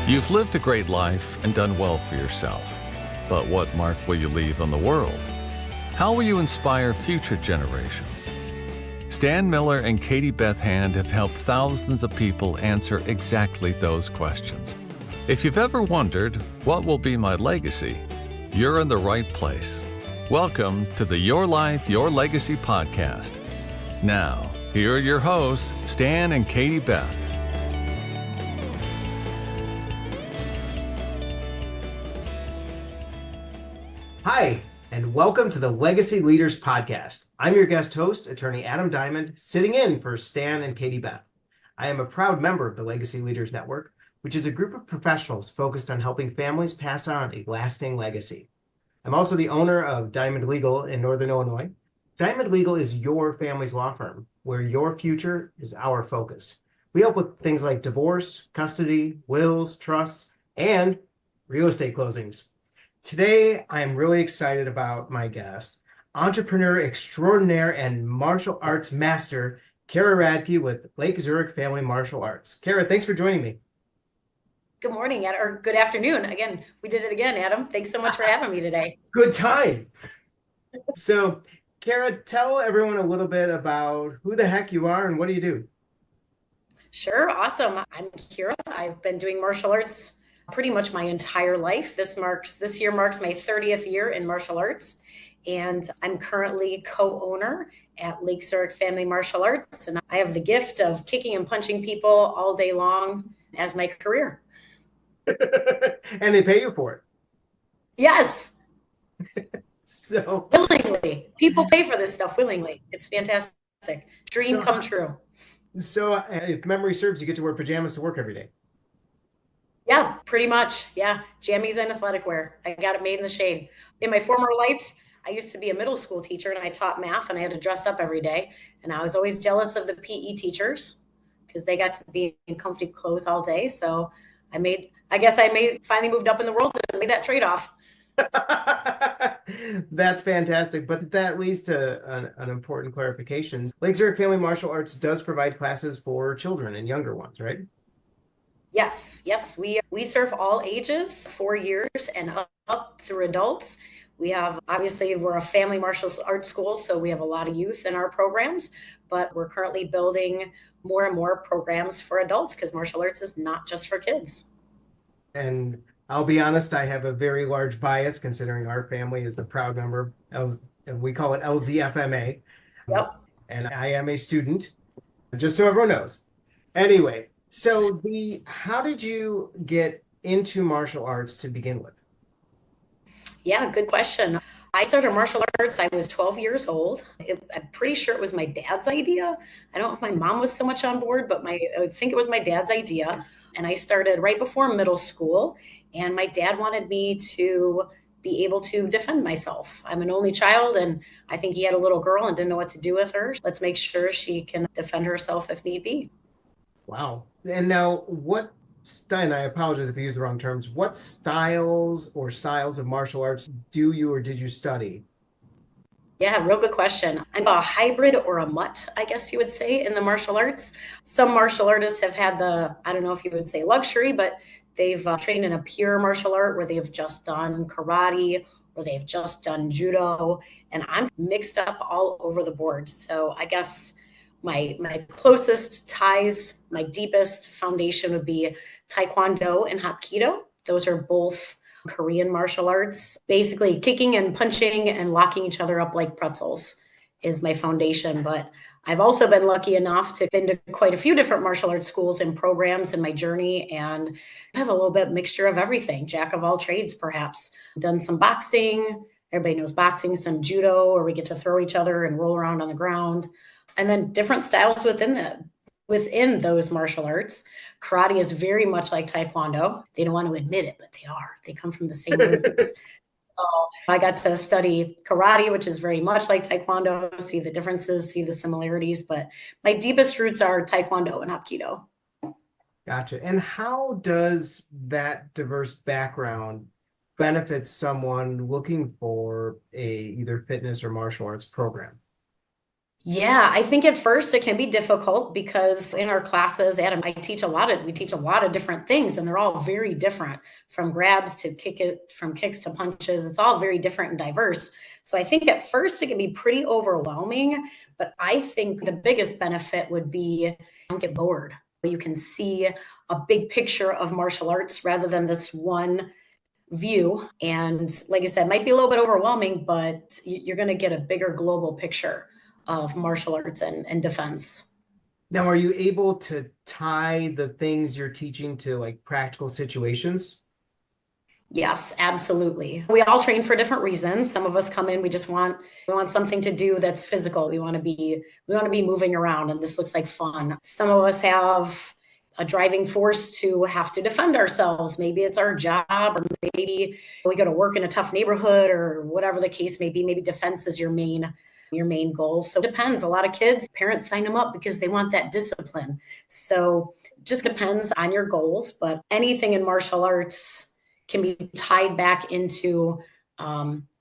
You've lived a great life and done well for yourself. But what mark will you leave on the world? How will you inspire future generations? Stan Miller and Katie Beth Hand have helped thousands of people answer exactly those questions. If you've ever wondered, what will be my legacy? You're in the right place. Welcome to the Your Life, Your Legacy podcast. Now, here are your hosts, Stan and Katie Beth. Hi, and welcome to the Legacy Leaders Podcast. I'm your guest host, attorney Adam Diamond, sitting in for Stan and Katie Beth. I am a proud member of the Legacy Leaders Network, which is a group of professionals focused on helping families pass on a lasting legacy. I'm also the owner of Diamond Legal in Northern Illinois. Diamond Legal is your family's law firm, where your future is our focus. We help with things like divorce, custody, wills, trusts, and real estate closings. Today, I am really excited about my guest, entrepreneur extraordinaire and martial arts master, Kera Radke with Lake Zurich Family Martial Arts. Kera, thanks for joining me. Good morning, or good afternoon. Again, we did it again, Adam. Thanks so much for having me today. Good time. So, Kera, tell everyone a little bit about who the heck you are and what do you do? Sure, awesome. I'm Kera. I've been doing martial arts pretty much my entire life. This year marks my 30th year in martial arts, and I'm currently co-owner at Lake Zurich Family Martial Arts, and I have the gift of kicking and punching people all day long as my career. And they pay you for it. Yes. So willingly. People pay for this stuff willingly. It's fantastic. Dream come true. So if memory serves, you get to wear pajamas to work every day. Yeah, pretty much. Yeah. Jammies and athletic wear. I got it made in the shade. In my former life, I used to be a middle school teacher and I taught math and I had to dress up every day. And I was always jealous of the PE teachers because they got to be in comfy clothes all day. So I finally moved up in the world and made that trade-off. That's fantastic. But that leads to an important clarification. Lake Zurich Family Martial Arts does provide classes for children and younger ones, right? Yes. We serve all ages, 4 years and up through adults. We're a family martial arts school, so we have a lot of youth in our programs, but we're currently building more and more programs for adults because martial arts is not just for kids. And I'll be honest, I have a very large bias considering our family is the proud member of, we call it LZFMA. Yep. And I am a student, just so everyone knows. Anyway, so how did you get into martial arts to begin with? Yeah, good question. I started martial arts. I was 12 years old. I'm pretty sure it was my dad's idea. I don't know if my mom was so much on board, but I think it was my dad's idea. And I started right before middle school. And my dad wanted me to be able to defend myself. I'm an only child, and I think he had a little girl and didn't know what to do with her. Let's make sure she can defend herself if need be. Wow. And now and I apologize if I use the wrong terms, what styles of martial arts do you or did you study? Yeah, real good question. I'm a hybrid or a mutt, I guess you would say, in the martial arts. Some martial artists have had I don't know if you would say luxury, but they've trained in a pure martial art where they've just done karate or they've just done judo. And I'm mixed up all over the board. So I guess my closest ties, my deepest foundation would be Taekwondo and Hapkido. Those are both Korean martial arts. Basically, kicking and punching and locking each other up like pretzels is my foundation. But I've also been lucky enough to have been to quite a few different martial arts schools and programs in my journey, and I have a little bit mixture of everything, jack of all trades, perhaps. Done some boxing. Everybody knows boxing, some judo, where we get to throw each other and roll around on the ground. And then different styles within those martial arts. Karate is very much like Taekwondo. They don't want to admit it, but they are. They come from the same roots. So I got to study karate, which is very much like Taekwondo, see the differences, see the similarities, but my deepest roots are Taekwondo and Hapkido. Gotcha. And how does that diverse background benefit someone looking for a either fitness or martial arts program? Yeah, I think at first it can be difficult because in our classes, Adam, we teach a lot of different things and they're all very different from grabs to from kicks to punches. It's all very different and diverse. So I think at first it can be pretty overwhelming, but I think the biggest benefit would be don't get bored. You can see a big picture of martial arts rather than this one view. And like I said, it might be a little bit overwhelming, but you're going to get a bigger global picture of martial arts and defense. Now, are you able to tie the things you're teaching to like practical situations? Yes, absolutely. We all train for different reasons. Some of us come in, we want something to do that's physical. We want to be moving around and this looks like fun. Some of us have a driving force to have to defend ourselves. Maybe it's our job, or maybe we go to work in a tough neighborhood, or whatever the case may be. Maybe defense is your main goal. So it depends. A lot of kids, parents sign them up because they want that discipline. So it just depends on your goals, but anything in martial arts can be tied back into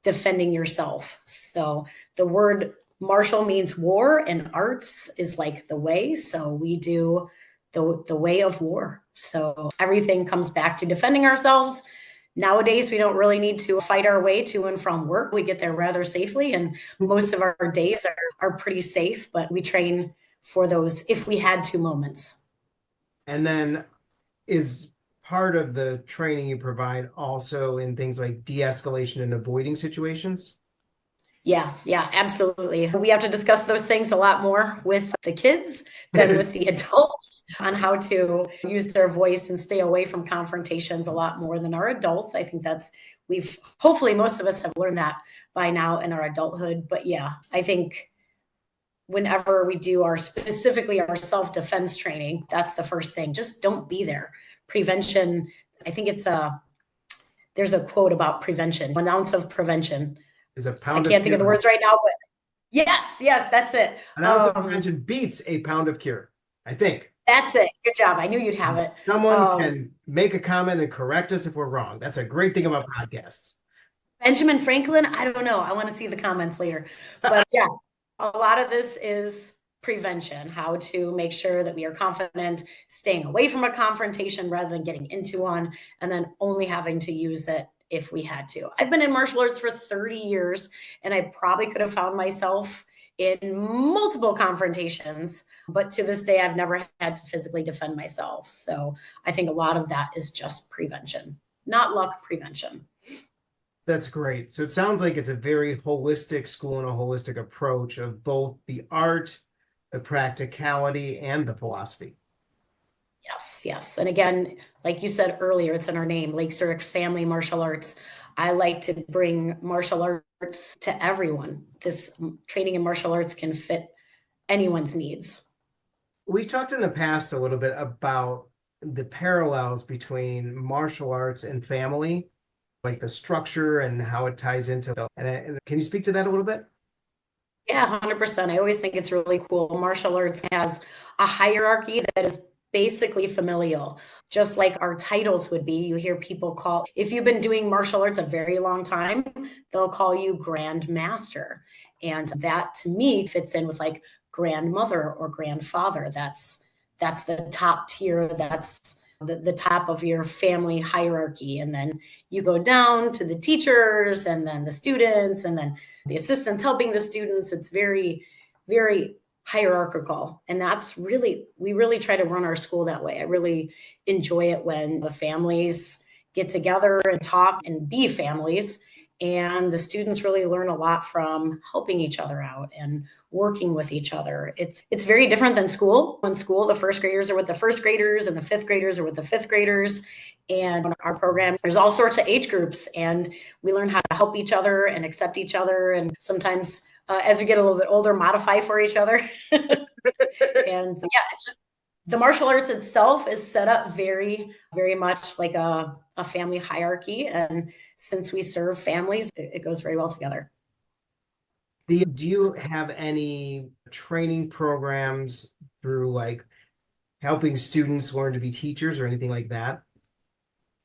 defending yourself. So the word martial means war, and arts is like the way. So we do the way of war. So everything comes back to defending ourselves. Nowadays, we don't really need to fight our way to and from work. We get there rather safely, and most of our days are pretty safe, but we train for those if we had to moments. And then is part of the training you provide also in things like de-escalation and avoiding situations? Yeah, absolutely. We have to discuss those things a lot more with the kids than with the adults on how to use their voice and stay away from confrontations a lot more than our adults. I think hopefully most of us have learned that by now in our adulthood. But yeah, I think whenever we do specifically our self-defense training, that's the first thing. Just don't be there. Prevention, I think there's a quote about prevention, 1 ounce of prevention. Is a I pound of can't think of the cure. words right now, but yes, that's it. An ounce of prevention beats a pound of cure, I think. That's it. Good job. I knew you'd have it. Someone can make a comment and correct us if we're wrong. That's a great thing about podcasts. Benjamin Franklin, I don't know. I want to see the comments later. But yeah, a lot of this is prevention, how to make sure that we are confident, staying away from a confrontation rather than getting into one, and then only having to use it if we had to. I've been in martial arts for 30 years, and I probably could have found myself in multiple confrontations, but to this day, I've never had to physically defend myself. So I think a lot of that is just prevention, not luck, prevention. That's great. So it sounds like it's a very holistic school and a holistic approach of both the art, the practicality, and the philosophy. Yes. And again, like you said earlier, it's in our name, Lake Zurich Family Martial Arts. I like to bring martial arts to everyone. This training in martial arts can fit anyone's needs. We talked in the past a little bit about the parallels between martial arts and family, like the structure and how it ties into. And can you speak to that a little bit? Yeah, 100%. I always think it's really cool. Martial arts has a hierarchy that is basically familial, just like our titles would be. You hear people if you've been doing martial arts a very long time, they'll call you Grand Master. And that to me fits in with like grandmother or grandfather. That's the top tier. That's the top of your family hierarchy. And then you go down to the teachers and then the students and then the assistants helping the students. It's very, very hierarchical. And we really try to run our school that way. I really enjoy it when the families get together and talk and be families. And the students really learn a lot from helping each other out and working with each other. It's very different than school. In school, the first graders are with the first graders and the fifth graders are with the fifth graders. And in our program, there's all sorts of age groups and we learn how to help each other and accept each other. And sometimes as we get a little bit older, modify for each other. And yeah, it's just the martial arts itself is set up very, very much like a family hierarchy. And since we serve families, it goes very well together. Do you have any training programs through like helping students learn to be teachers or anything like that?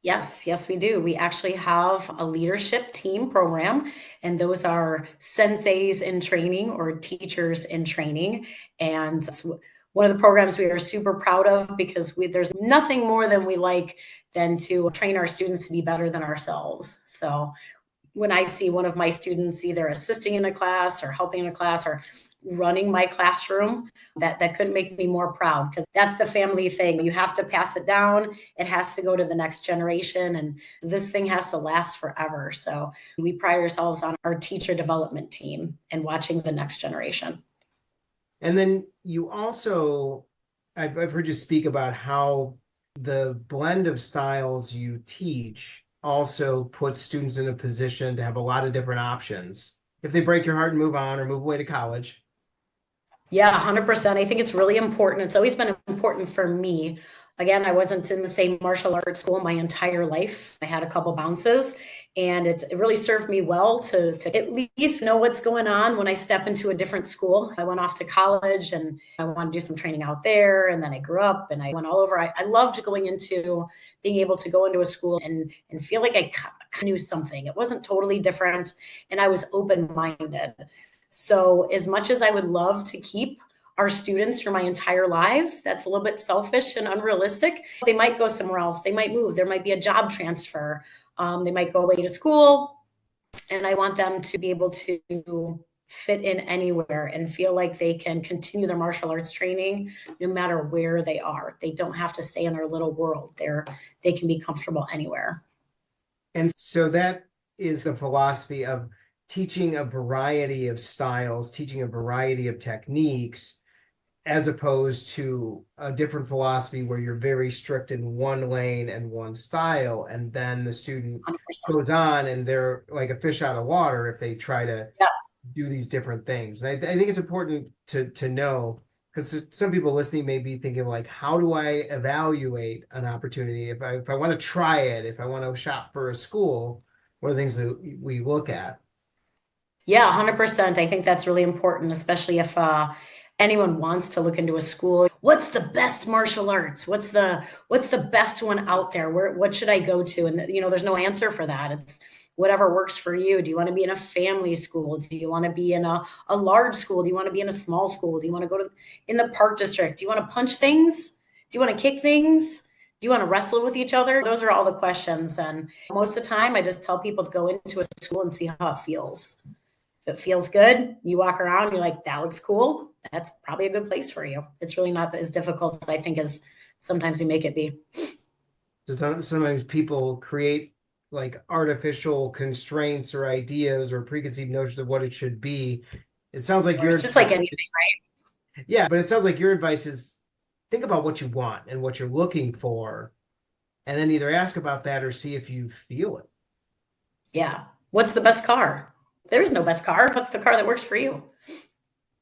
Yes, we do. We actually have a leadership team program, and those are senseis in training or teachers in training. And it's one of the programs we are super proud of because there's nothing more than we like than to train our students to be better than ourselves. So when I see one of my students either assisting in a class or helping in a class or running my classroom, that couldn't make me more proud because that's the family thing. You have to pass it down. It has to go to the next generation, and this thing has to last forever. So we pride ourselves on our teacher development team and watching the next generation. And then you also, I've heard you speak about how the blend of styles you teach also puts students in a position to have a lot of different options. If they break your heart and move on or move away to college. Yeah, 100%. I think it's really important. It's always been important for me. Again, I wasn't in the same martial arts school my entire life. I had a couple bounces, and it really served me well to at least know what's going on when I step into a different school. I went off to college and I wanted to do some training out there. And then I grew up and I went all over. I loved going into being able to go into a school and feel like I knew something. It wasn't totally different, and I was open-minded. So as much as I would love to keep our students for my entire lives, that's a little bit selfish and unrealistic. They might go somewhere else. They might move. There might be a job transfer. They might go away to school. And I want them to be able to fit in anywhere and feel like they can continue their martial arts training no matter where they are. They don't have to stay in their little world. They can be comfortable anywhere. And so that is the philosophy of teaching a variety of styles, teaching a variety of techniques, as opposed to a different philosophy where you're very strict in one lane and one style, and then the student 100%. goes on and they're like a fish out of water if they try to do these different things. And I think it's important to know, because some people listening may be thinking like, how do I evaluate an opportunity? If I want to try it, if I want to shop for a school, what are the things that we look at? Yeah, 100%. I think that's really important, especially if anyone wants to look into a school. What's the best martial arts? What's the best one out there? What should I go to? And there's no answer for that. It's whatever works for you. Do you want to be in a family school? Do you want to be in a large school? Do you want to be in a small school? Do you want to go in the park district? Do you want to punch things? Do you want to kick things? Do you want to wrestle with each other? Those are all the questions. And most of the time, I just tell people to go into a school and see how it feels. If it feels good, you walk around, you're like, that looks cool. That's probably a good place for you. It's really not as difficult, I think, as sometimes we make it be. So sometimes people create like artificial constraints or ideas or preconceived notions of what it should be. It sounds like It's just like anything, right? Yeah, but it sounds like your advice is think about what you want and what you're looking for, and then either ask about that or see if you feel it. Yeah. What's the best car? There is no best car. What's the car that works for you?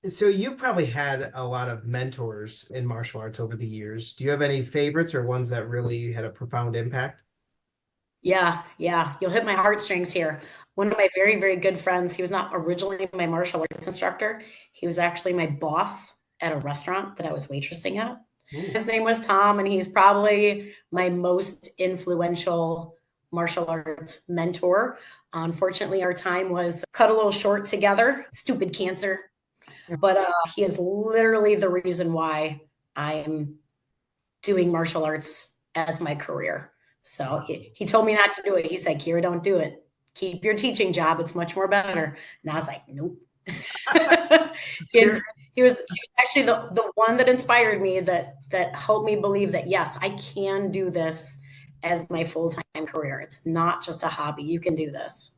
So you probably had a lot of mentors in martial arts over the years. Do you have any favorites or ones that really had a profound impact? Yeah. You'll hit my heartstrings here. One of my very, very good friends, he was not originally my martial arts instructor. He was actually my boss at a restaurant that I was waitressing at. Ooh. His name was Tom, and he's probably my most influential martial arts mentor. Unfortunately, our time was cut a little short together. Stupid cancer. But he is literally the reason why I am doing martial arts as my career. So he told me not to do it. He said, Kera, don't do it. Keep your teaching job. It's much more better. And I was like, nope. he was actually the one that inspired me, that helped me believe that, yes, I can do this as my full-time career. It's not just a hobby. You can do this.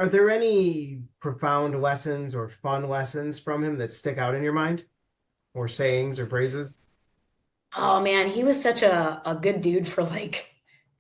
Are there any profound lessons or fun lessons from him that stick out in your mind, or sayings or phrases? Oh man, he was such a good dude for like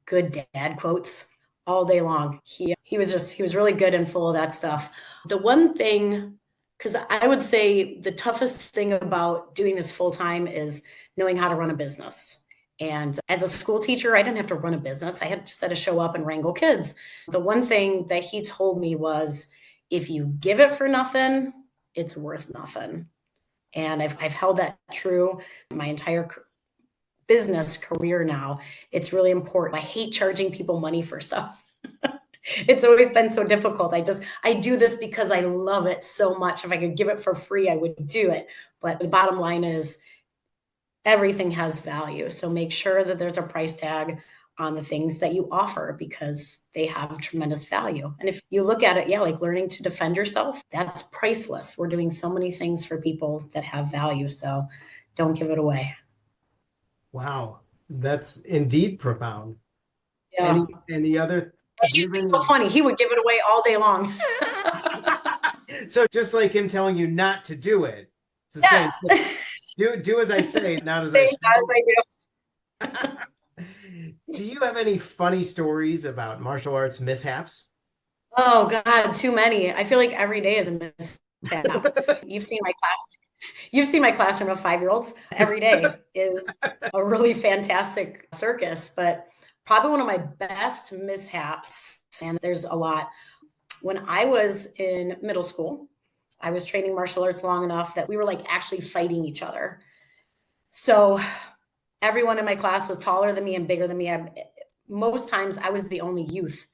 good dad quotes all day long. He was really good and full of that stuff. The one thing, because I would say the toughest thing about doing this full time is knowing how to run a business. And as a school teacher, I didn't have to run a business. I had to show up and wrangle kids. The one thing that he told me was, if you give it for nothing, it's worth nothing. And I've held that true my entire business career now, it's really important. I hate charging people money for stuff. It's always been so difficult. I do this because I love it so much. If I could give it for free, I would do it. But the bottom line is everything has value. So make sure that there's a price tag on the things that you offer because they have tremendous value. And if you look at it, yeah, like learning to defend yourself, that's priceless. We're doing so many things for people that have value. So don't give it away. Wow, that's indeed profound. Yeah. Any other? He's so funny. He would give it away all day long. So just like him telling you not to do it, it's the Yes. same. Do as I say, not as I Say say. as I do. Do you have any funny stories about martial arts mishaps? Oh God, too many. I feel like every day is a mishap. You've seen my class. You've seen my classroom of 5-year-olds. Every day is a really fantastic circus, but probably one of my best mishaps, and there's a lot. When I was in middle school, I was training martial arts long enough that we were like actually fighting each other. So everyone in my class was taller than me and bigger than me. Most times I was the only youth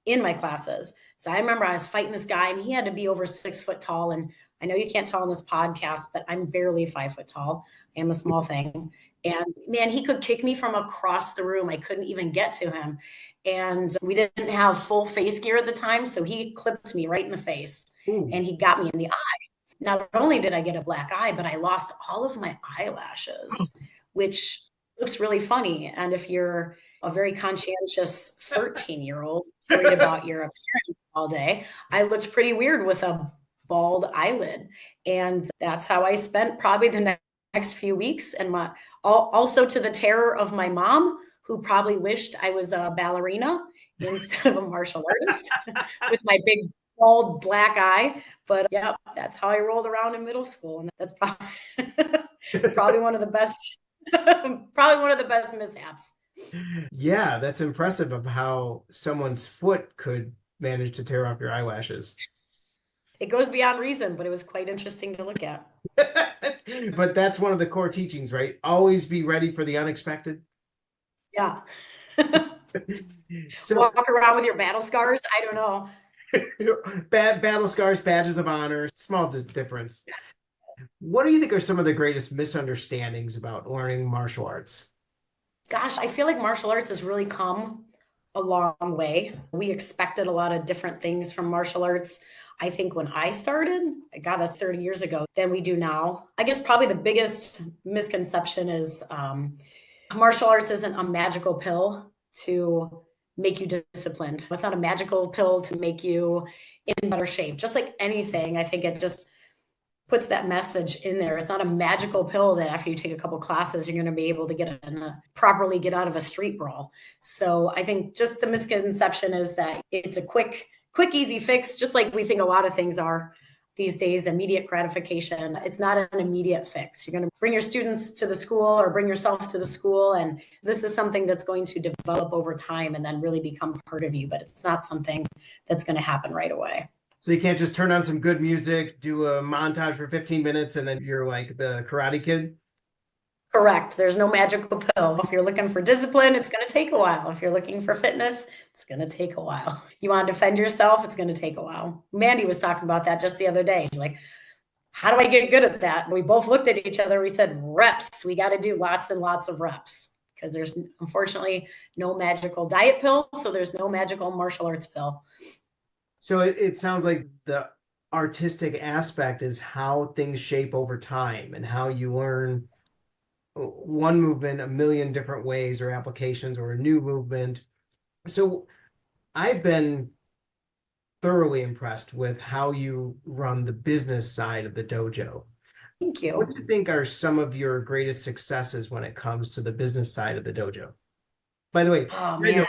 in my classes. So I remember I was fighting this guy and he had to be over 6 foot tall. And I know you can't tell on this podcast, but I'm barely 5 foot tall. I am a small thing. And man, he could kick me from across the room. I couldn't even get to him. And we didn't have full face gear at the time. So he clipped me right in the face. Ooh. And he got me in the eye. Not only did I get a black eye, but I lost all of my eyelashes, which looks really funny. And if you're a very conscientious 13-year-old worried about your appearance all day, I looked pretty weird with a bald eyelid. And that's how I spent probably the next few weeks. And also to the terror of my mom, who probably wished I was a ballerina instead of a martial artist with my big bald black eye. But yeah, that's how I rolled around in middle school. And that's probably one of the best, probably one of the best mishaps. Yeah, that's impressive of how someone's foot could manage to tear off your eyelashes. It goes beyond reason, but it was quite interesting to look at. But that's one of the core teachings, right? Always be ready for the unexpected. Yeah. So walk around with your battle scars. I don't know. Battle scars, badges of honor, small difference. What do you think are some of the greatest misunderstandings about learning martial arts? Gosh, I feel like martial arts has really come a long way. We expected a lot of different things from martial arts. I think when I started, God, that's 30 years ago, than we do now. I guess probably the biggest misconception is martial arts isn't a magical pill to make you disciplined. It's not a magical pill to make you in better shape. Just like anything, I think it just puts that message in there. It's not a magical pill that after you take a couple classes, you're going to be able to properly get out of a street brawl. So I think just the misconception is that it's a quick, easy fix, just like we think a lot of things are these days, immediate gratification. It's not an immediate fix. You're going to bring your students to the school or bring yourself to the school. And this is something that's going to develop over time and then really become part of you, but it's not something that's going to happen right away. So you can't just turn on some good music, do a montage for 15 minutes, and then you're like the Karate Kid? Correct. There's no magical pill. If you're looking for discipline, it's going to take a while. If you're looking for fitness, it's going to take a while. You want to defend yourself, it's going to take a while. Mandy was talking about that just the other day. She's like, how do I get good at that? And we both looked at each other. We said, reps. We got to do lots and lots of reps because there's unfortunately no magical diet pill. So there's no magical martial arts pill. So it sounds like the artistic aspect is how things shape over time and how you learn one movement a million different ways or applications or a new movement. So I've been thoroughly impressed with how you run the business side of the dojo. Thank you. What do you think are some of your greatest successes when it comes to the business side of the dojo? By the way,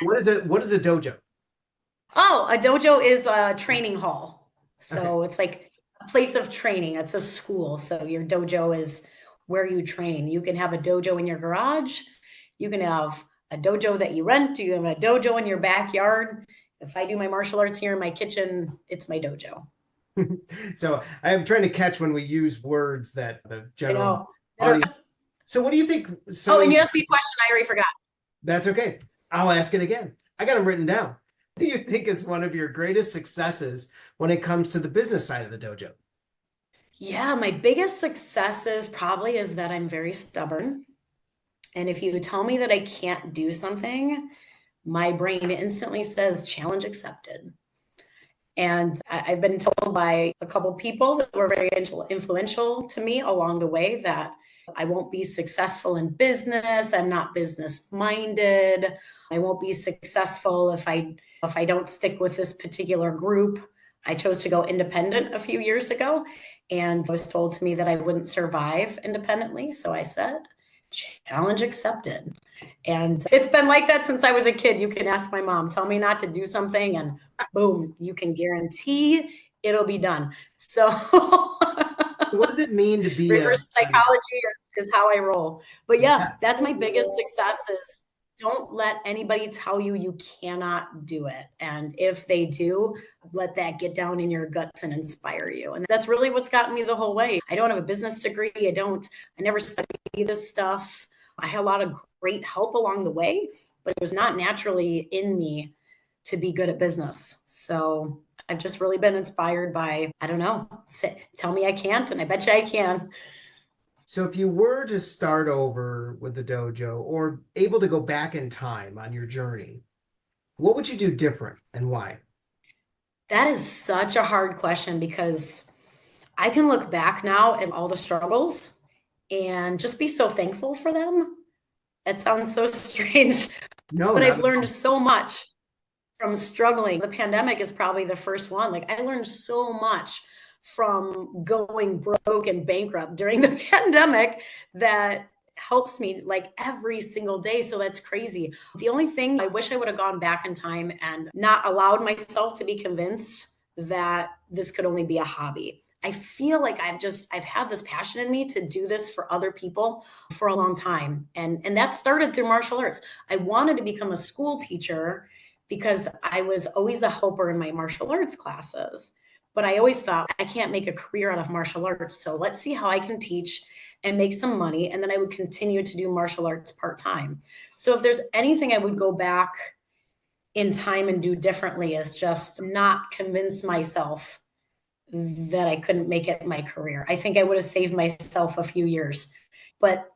what is a dojo? Oh, a dojo is a training hall. So It's like a place of training. It's a school. So your dojo is where you train. You can have a dojo in your garage. You can have a dojo that you rent. You can have a dojo in your backyard. If I do my martial arts here in my kitchen, it's my dojo. So I'm trying to catch when we use words that the general audience So what do you think? Oh, and you asked me a question I already forgot. That's okay. I'll ask it again. I got them written down. What do you think is one of your greatest successes when it comes to the business side of the dojo? Yeah, my biggest successes probably is that I'm very stubborn. And if you tell me that I can't do something, my brain instantly says challenge accepted. And I've been told by a couple people that were very influential to me along the way that I won't be successful in business. I'm not business minded. I won't be successful if I don't stick with this particular group. I chose to go independent a few years ago, and it was told to me that I wouldn't survive independently. So I said, challenge accepted. And it's been like that since I was a kid. You can ask my mom, tell me not to do something, and boom, you can guarantee it'll be done. So What does it mean to be reverse psychology is how I roll. But yeah, that's my biggest success is don't let anybody tell you you cannot do it. And if they do, let that get down in your guts and inspire you. And that's really what's gotten me the whole way. I don't have a business degree. I never studied this stuff. I had a lot of great help along the way, but it was not naturally in me to be good at business. So I've just really been inspired by, I don't know, tell me I can't, and I bet you I can. So if you were to start over with the dojo or able to go back in time on your journey, what would you do different and why? That is such a hard question because I can look back now at all the struggles and just be so thankful for them. It sounds so strange, No, but not I've at learned all. so much from struggling. The pandemic is probably the first one. Like I learned so much from going broke and bankrupt during the pandemic that helps me like every single day. So that's crazy. The only thing I wish I would have gone back in time and not allowed myself to be convinced that this could only be a hobby. I feel like I've had this passion in me to do this for other people for a long time. And that started through martial arts. I wanted to become a school teacher because I was always a helper in my martial arts classes. But I always thought I can't make a career out of martial arts. So let's see how I can teach and make some money. And then I would continue to do martial arts part-time. So if there's anything I would go back in time and do differently is just not convince myself that I couldn't make it in my career. I think I would have saved myself a few years. But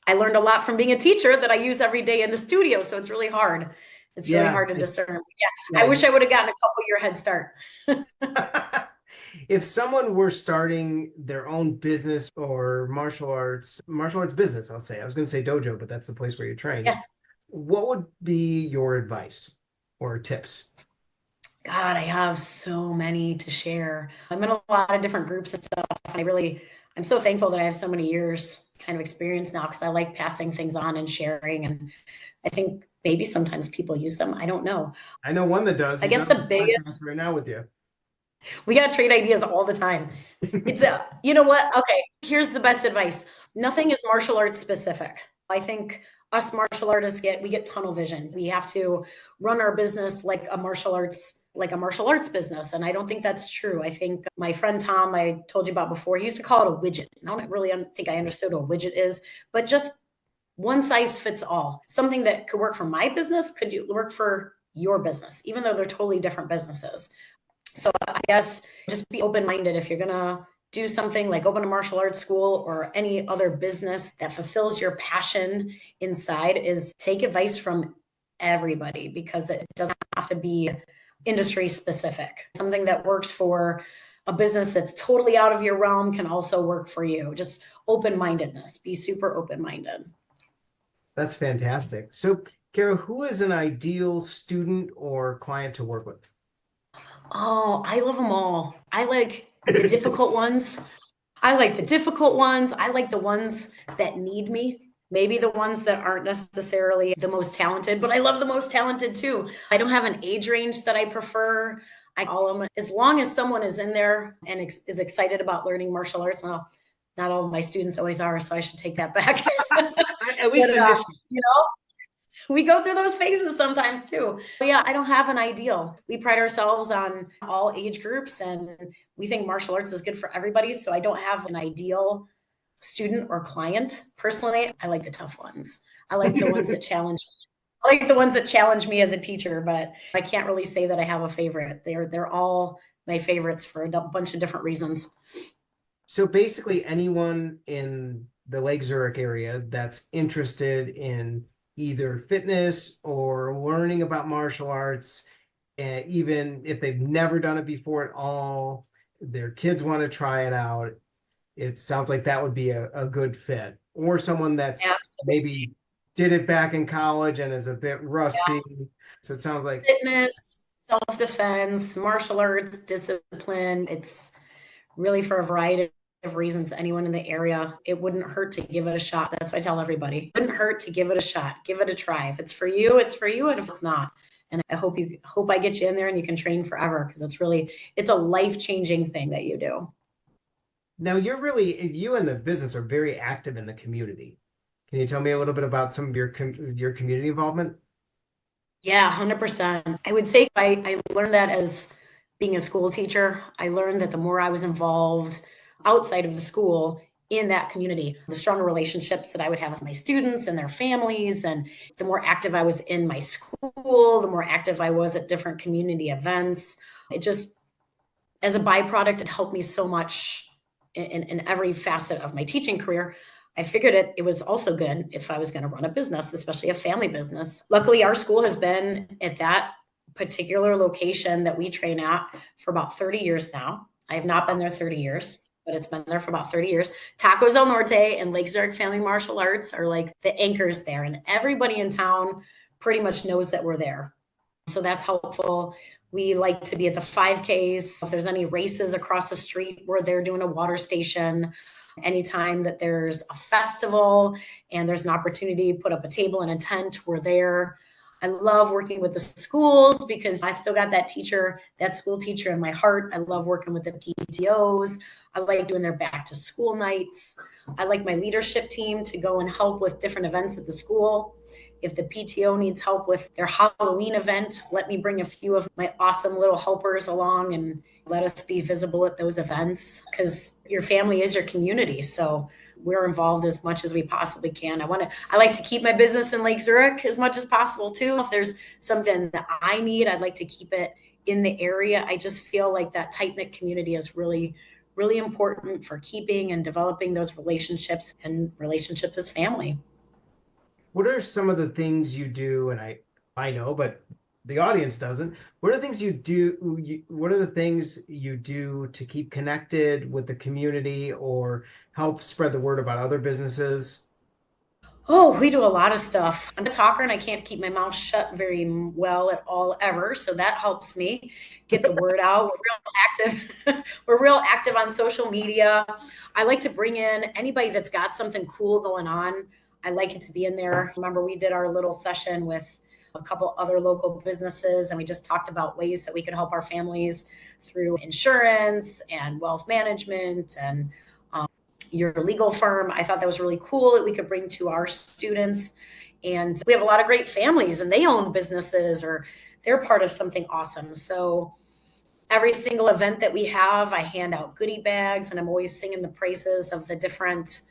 I learned a lot from being a teacher that I use every day in the studio. So it's really hard. It's really hard to discern. Yeah, I wish I would have gotten a couple year head start. If someone were starting their own business or martial arts business, I'll say, I was going to say dojo, but that's the place where you train. Yeah. What would be your advice or tips? God, I have so many to share. I'm in a lot of different groups and stuff. I'm so thankful that I have so many years kind of experience now because I like passing things on and sharing. And I think maybe sometimes people use them. I don't know. I know one that does. I guess the biggest right now with you. We got to trade ideas all the time. You know what? Okay, here's the best advice. Nothing is martial arts specific. I think us martial artists we get tunnel vision. We have to run our business like a martial arts business. And I don't think that's true. I think my friend Tom, I told you about before, he used to call it a widget. I don't really think I understood what a widget is, but just one size fits all. Something that could work for my business could work for your business, even though they're totally different businesses. So I guess just be open-minded. If you're going to do something like open a martial arts school or any other business that fulfills your passion inside, is take advice from everybody because it doesn't have to be industry specific. Something that works for a business that's totally out of your realm can also work for you. Just open-mindedness, be super open-minded. That's fantastic. So, Kara, who is an ideal student or client to work with? Oh, I love them all. I like the difficult ones. I like the ones that need me. Maybe the ones that aren't necessarily the most talented, but I love the most talented too. I don't have an age range that I prefer. I call them as long as someone is in there and is excited about learning martial arts. Well, not all of my students always are, so I should take that back. At least we go through those phases sometimes too. But yeah, I don't have an ideal. We pride ourselves on all age groups and we think martial arts is good for everybody. So I don't have an ideal student or client. Personally, I like the tough ones. I like the ones that challenge. I like the ones that challenge me as a teacher, but I can't really say that I have a favorite. They're all my favorites for a bunch of different reasons. So basically, anyone in the Lake Zurich area that's interested in either fitness or learning about martial arts, and even if they've never done it before at all, their kids want to try it out, it sounds like that would be a good fit. Or someone that's Absolutely. maybe did it back in college and is a bit rusty. So it sounds like Fitness, self-defense, martial arts, discipline. It's really for a variety of reasons. Anyone in the area, it wouldn't hurt to give it a shot. That's what I tell everybody. It wouldn't hurt to give it a shot. Give it a try. If it's for you, it's for you. And if it's not, and I hope I get you in there and you can train forever, because it's a life-changing thing that you do. now you and the business are very active in the community. Can you tell me a little bit about some of your community involvement? Yeah, 100%. I would say I learned that as being a school teacher. I learned that the more I was involved outside of the school in that community, the stronger relationships that I would have with my students and their families, and the more active I was in my school, the more active I was at different community events. It just, as a byproduct, it helped me so much in every facet of my teaching career. I figured it was also good if I was going to run a business, especially a family business. Luckily, our school has been at that particular location that we train at for about 30 years now. I have not been there 30 years, but it's been there for about 30 years. Tacos El Norte and Lake Zurich Family Martial Arts are like the anchors there, and everybody in town pretty much knows that we're there. So that's helpful. We like to be at the 5Ks. If there's any races across the street, we're there doing a water station. Anytime that there's a festival and there's an opportunity to put up a table in a tent, we're there. I love working with the schools because I still got that school teacher in my heart. I love working with the PTOs. I like doing their back to school nights. I like my leadership team to go and help with different events at the school. If the PTO needs help with their Halloween event, let me bring a few of my awesome little helpers along and let us be visible at those events, because your family is your community. So we're involved as much as we possibly can. I like to keep my business in Lake Zurich as much as possible too. If there's something that I need, I'd like to keep it in the area. I just feel like that tight-knit community is really, really important for keeping and developing those relationships and relationships as family. What are some of the things you do? And I know, but the audience doesn't. What are the things you do? What are the things you do to keep connected with the community or help spread the word about other businesses? Oh, we do a lot of stuff. I'm a talker and I can't keep my mouth shut very well at all ever. So that helps me get the word out. We're real active. We're real active on social media. I like to bring in anybody that's got something cool going on. I like it to be in there. Remember, we did our little session with a couple other local businesses, and we just talked about ways that we could help our families through insurance and wealth management and your legal firm. I thought that was really cool that we could bring to our students. And we have a lot of great families and they own businesses or they're part of something awesome. So every single event that we have, I hand out goodie bags, and I'm always singing the praises of the different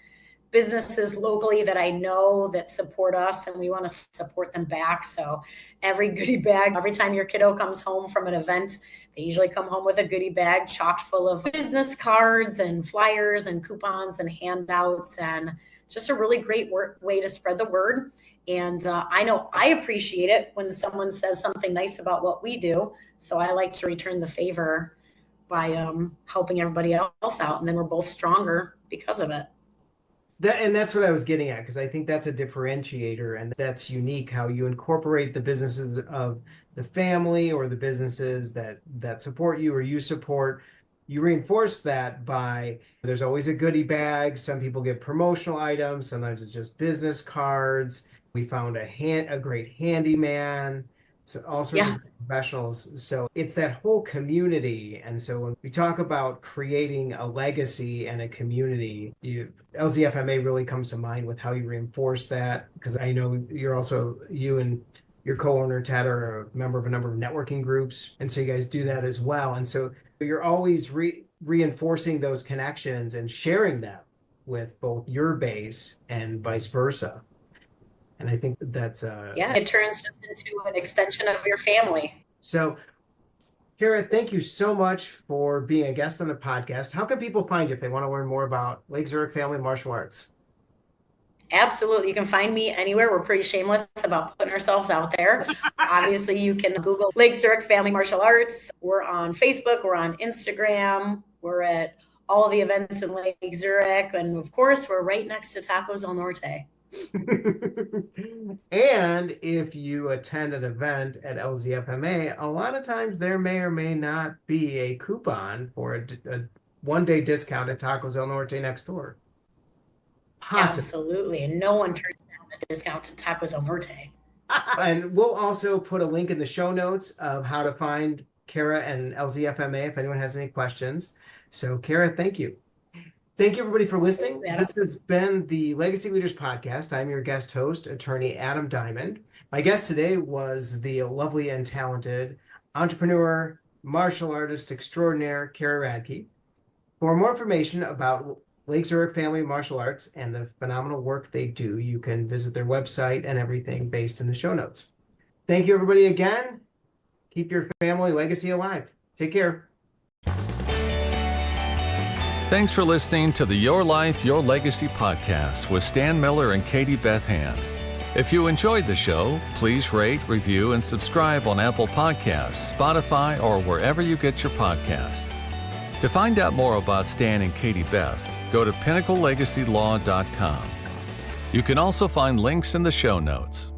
businesses locally that I know that support us, and we want to support them back. So every goodie bag, every time your kiddo comes home from an event, they usually come home with a goodie bag chocked full of business cards and flyers and coupons and handouts, and just a really great way to spread the word. And I know I appreciate it when someone says something nice about what we do. So I like to return the favor by helping everybody else out. And then we're both stronger because of it. And that's what I was getting at, because I think that's a differentiator and that's unique, how you incorporate the businesses of the family or the businesses that support you or you support. You reinforce that by there's always a goodie bag. Some people get promotional items. Sometimes it's just business cards. We found a great handyman. So all sorts of professionals. So it's that whole community. And so when we talk about creating a legacy and a community, LZFMA really comes to mind with how you reinforce that. Because I know you and your co-owner Ted are a member of a number of networking groups. And so you guys do that as well. And so you're always reinforcing those connections and sharing them. with both your base and vice versa. And I think that's it turns just into an extension of your family. So, Kara, thank you so much for being a guest on the podcast. How can people find you if they want to learn more about Lake Zurich Family Martial Arts? Absolutely. You can find me anywhere. We're pretty shameless about putting ourselves out there. Obviously, you can Google Lake Zurich Family Martial Arts. We're on Facebook. We're on Instagram. We're at all the events in Lake Zurich. And of course, we're right next to Tacos del Norte. And if you attend an event at LZFMA, a lot of times there may or may not be a coupon for a one-day discount at Tacos del Norte next door. Possibly. Absolutely. And no one turns down a discount to Tacos del Norte. And we'll also put a link in the show notes of how to find Kara and LZFMA if anyone has any questions. So, Kara, thank you. Thank you, everybody, for listening. This has been the Legacy Leaders Podcast. I'm your guest host, attorney Adam Diamond. My guest today was the lovely and talented entrepreneur, martial artist extraordinaire, Kera Radke. For more information about Lake Zurich Family Martial Arts and the phenomenal work they do, you can visit their website and everything based in the show notes. Thank you, everybody, again. Keep your family legacy alive. Take care. Thanks for listening to the Your Life, Your Legacy podcast with Stan Miller and Katie Beth Hand. If you enjoyed the show, please rate, review, and subscribe on Apple Podcasts, Spotify, or wherever you get your podcasts. To find out more about Stan and Katie Beth, go to pinnaclelegacylaw.com. You can also find links in the show notes.